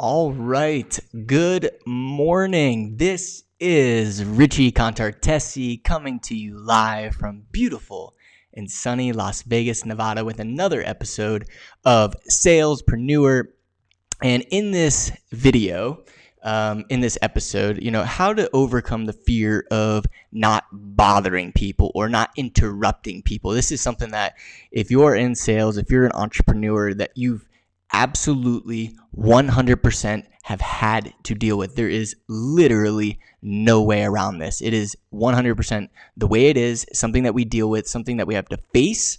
All right. Good morning. This is Richie Contartesi coming to you live from beautiful and sunny Las Vegas, Nevada with another episode of SalesPreneur. And in this video, in this episode, how to overcome the fear of not bothering people or not interrupting people. This is something that if you're in sales, if you're an entrepreneur, that you've absolutely 100% have had to deal with. There is literally no way around this. It is 100% the way it is, something that we deal with, something that we have to face.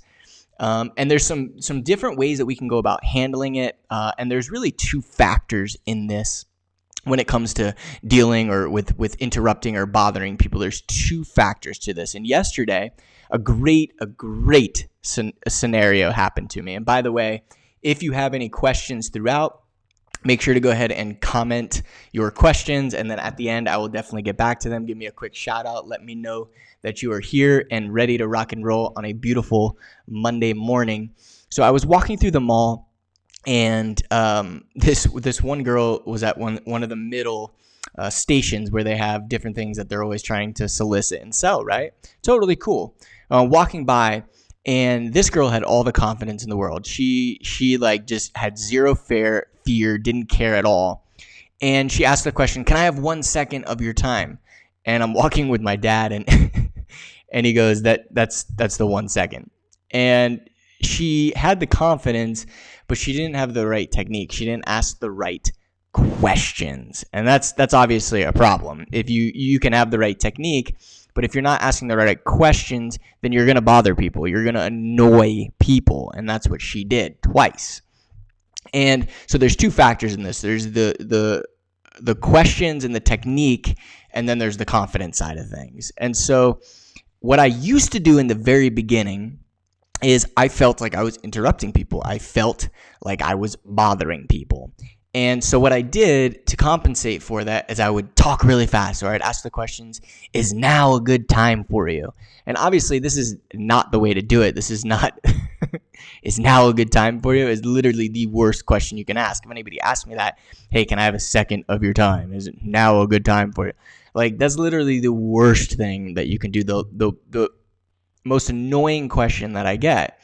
And there's some different ways that we can go about handling it. And there's really two factors in this when it comes to dealing or with interrupting or bothering people. There's two factors to this. And yesterday, a great scenario happened to me. And by the way, if you have any questions throughout, make sure to go ahead and comment your questions. And then at the end, I will definitely get back to them. Give me a quick shout out. Let me know that you are here and ready to rock and roll on a beautiful Monday morning. So I was walking through the mall, and this one girl was at one of the middle stations where they have different things that they're always trying to solicit and sell, right? Totally cool. Walking by, and this girl had all the confidence in the world. She like just had zero fear, didn't care at all. And she asked the question, "Can I have 1 second of your time?" And I'm walking with my dad, and and he goes, "That's the 1 second." And she had the confidence, but she didn't have the right technique. She didn't ask the right questions. And that's obviously a problem. If you can have the right technique, but if you're not asking the right questions, then you're going to bother people. You're going to annoy people. And that's what she did twice. And so there's two factors in this. There's the questions and the technique, and then there's the confidence side of things. And so what I used to do in the very beginning is I felt like I was interrupting people. I felt like I was bothering people. And so what I did to compensate for that is I would talk really fast, or I'd ask the questions, "Is now a good time for you?" And obviously this is not the way to do it. This is not, "Is now a good time for you?" Is literally the worst question you can ask. If anybody asks me that, "Hey, can I have a second of your time? Is it now a good time for you?" Like, that's literally the worst thing that you can do, the most annoying question that I get.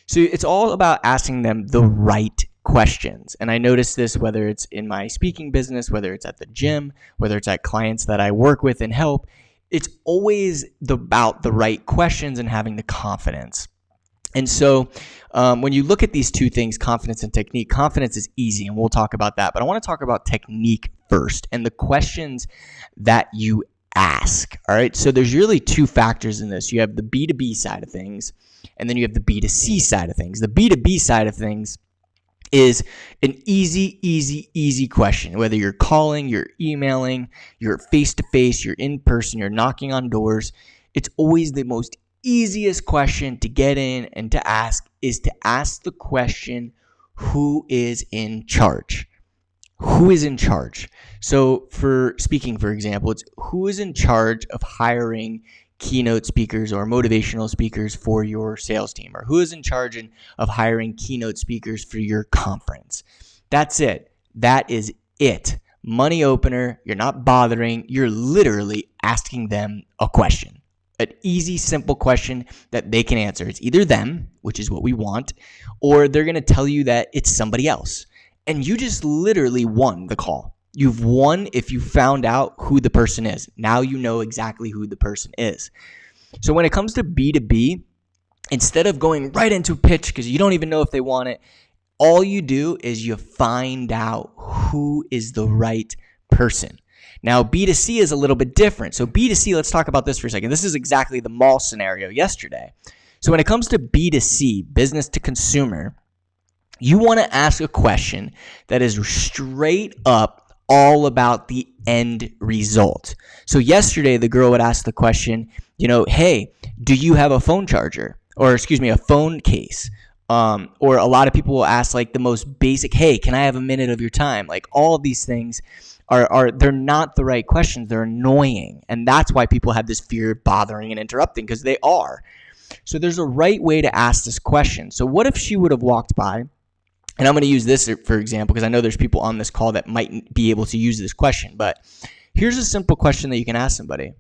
So it's all about asking them the right questions. And I notice this whether it's in my speaking business, whether it's at the gym, whether it's at clients that I work with and help. It's always about the right questions and having the confidence. And so when you look at these two things, confidence and technique, confidence is easy, and we'll talk about that. But I want to talk about technique first and the questions that you ask. All right. So there's really two factors in this. You have the B2B side of things, and then you have the B2C side of things. The B2B side of things is an easy question. Whether you're calling, you're emailing, you're face-to-face, you're in person, you're knocking on doors, it's always the most easiest question to get in and to ask is to ask the question, who is in charge? Who is in charge? So for speaking, for example, it's who is in charge of hiring keynote speakers or motivational speakers for your sales team, or who is in charge of hiring keynote speakers for your conference. That's it. That is it. Money opener. You're not bothering. You're literally asking them a question. An easy, simple question that they can answer. It's either them, which is what we want, or they're going to tell you that it's somebody else. And you just literally won the call. You've won if you found out who the person is. Now you know exactly who the person is. So when it comes to B2B, instead of going right into a pitch because you don't even know if they want it, all you do is you find out who is the right person. Now, B2C is a little bit different. So B2C, let's talk about this for a second. This is exactly the mall scenario yesterday. So when it comes to B2C, business to consumer, you want to ask a question that is straight up all about the end result. So yesterday, the girl would ask the question, "Hey, do you have a phone charger?" Or a phone case. Or a lot of people will ask like the most basic, "Hey, can I have a minute of your time?" Like all of these things they're not the right questions. They're annoying. And that's why people have this fear of bothering and interrupting, because they are. So there's a right way to ask this question. So what if she would have walked by And I'm going to use this for example, because I know there's people on this call that might be able to use this question, but here's a simple question that you can ask somebody.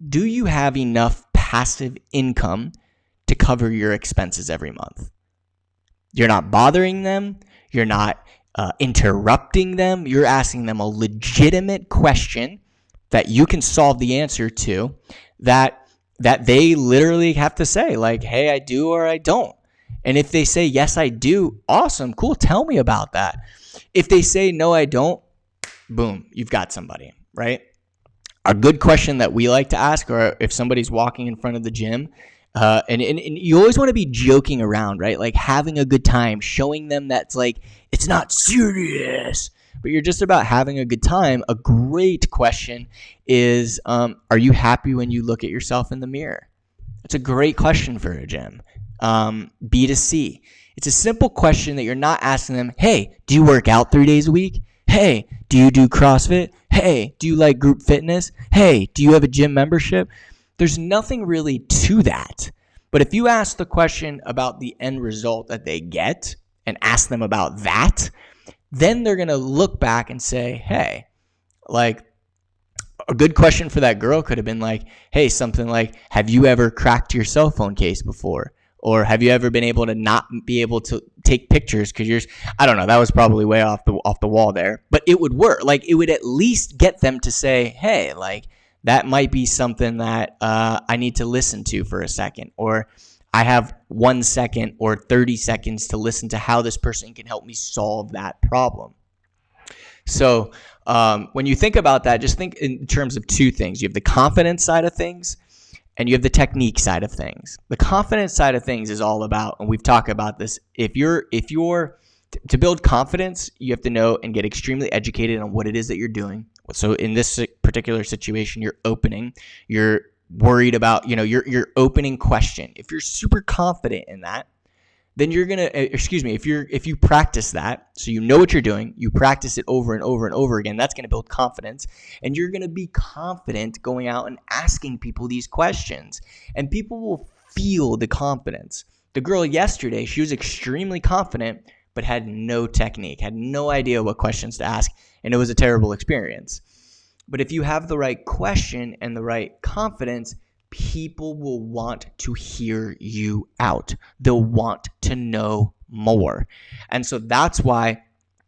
Do you have enough passive income to cover your expenses every month? You're not bothering them. You're not interrupting them. You're asking them a legitimate question that you can solve the answer to, that they literally have to say, like, hey, I do or I don't. And if they say, yes, I do, awesome, cool, tell me about that. If they say, no, I don't, boom, you've got somebody, right? A good question that we like to ask, or if somebody's walking in front of the gym, and you always want to be joking around, right? Like having a good time, showing them that's like, it's not serious, but you're just about having a good time. A great question is, are you happy when you look at yourself in the mirror? That's a great question for a gym. B2C. It's a simple question that you're not asking them, hey, do you work out 3 days a week? Hey, do you do CrossFit? Hey, do you like group fitness? Hey, do you have a gym membership? There's nothing really to that. But if you ask the question about the end result that they get and ask them about that, then they're going to look back and say, hey, like, a good question for that girl could have been like, hey, something like, have you ever cracked your cell phone case before? Or have you ever been able to not be able to take pictures because you're, I don't know, that was probably way off the wall there, but it would work. Like, it would at least get them to say, hey, like, that might be something that I need to listen to for a second, or I have 1 second or 30 seconds to listen to how this person can help me solve that problem. So when you think about that, just think in terms of two things. You have the confidence side of things, and you have the technique side of things. The confidence side of things is all about, and we've talked about this, if you're to build confidence, you have to know and get extremely educated on what it is that you're doing. So in this particular situation, you're worried about, your opening question. If you're super confident in that, then you're going to, if you practice that, so you know what you're doing, you practice it over and over and over again, that's going to build confidence, and you're going to be confident going out and asking people these questions, and people will feel the confidence. The girl yesterday, she was extremely confident, but had no technique, had no idea what questions to ask, and it was a terrible experience. But if you have the right question and the right confidence, people will want to hear you out. They'll want to know more. And so that's why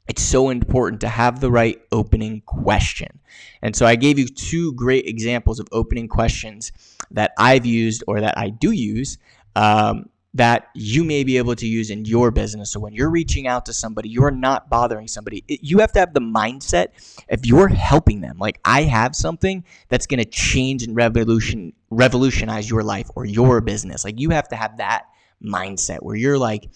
it's so important to have the right opening question. And so I gave you 2 great examples of opening questions that I've used, or that I do use, that you may be able to use in your business. So when you're reaching out to somebody, you're not bothering somebody. You have to have the mindset if you're helping them. Like, I have something that's going to change and revolutionize your life or your business. Like, you have to have that mindset where you're like,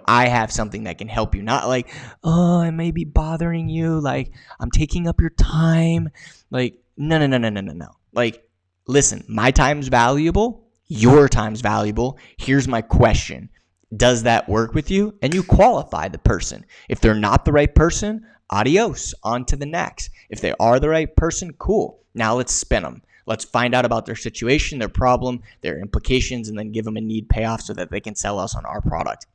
I have something that can help you. Not like, oh, I may be bothering you. Like, I'm taking up your time. Like, no. Like, listen, my time's valuable. Your time's valuable. Here's my question. Does that work with you? And you qualify the person. If they're not the right person, adios, on to the next. If they are the right person, cool. Now let's spin them. Let's find out about their situation, their problem, their implications, and then give them a need payoff so that they can sell us on our product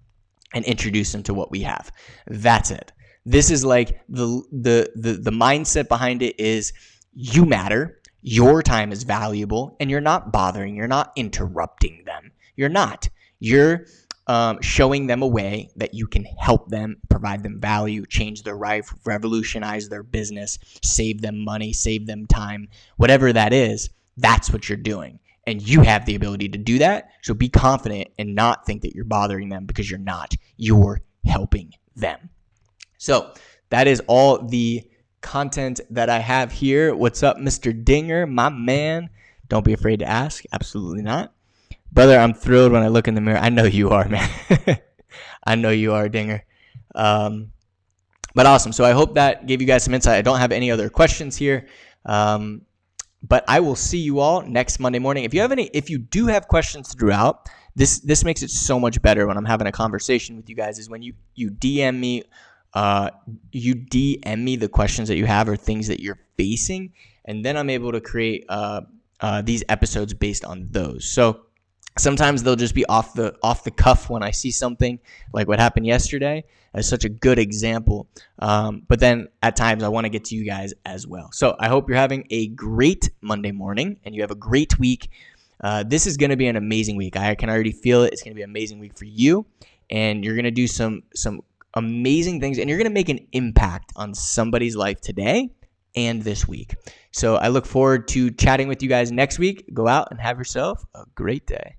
and introduce them to what we have. That's it. This is like the mindset behind it is, you matter. Your time is valuable, and you're not bothering. You're not interrupting them. You're not. You're showing them a way that you can help them, provide them value, change their life, revolutionize their business, save them money, save them time, whatever that is. That's what you're doing, and you have the ability to do that. So be confident and not think that you're bothering them, because you're not. You're helping them. So that is all the content that I have here. What's up, Mr. Dinger, my man? Don't be afraid to ask. Absolutely not. Brother, I'm thrilled when I look in the mirror. I know you are, man. I know you are, Dinger. But awesome. So I hope that gave you guys some insight. I don't have any other questions here. But I will see you all next Monday morning. If you do have questions throughout, this makes it so much better when I'm having a conversation with you guys, is when you DM me. You DM me the questions that you have or things that you're facing, and then I'm able to create these episodes based on those. So Sometimes they'll just be off the cuff when I see something like what happened yesterday as such a good example. But then at times I want to get to you guys as well. So I hope you're having a great Monday morning and you have a great week. This is going to be an amazing week. I can already feel it. It's going to be an amazing week for you, and you're going to do some amazing things, and you're going to make an impact on somebody's life today and this week. So I look forward to chatting with you guys next week. Go out and have yourself a great day.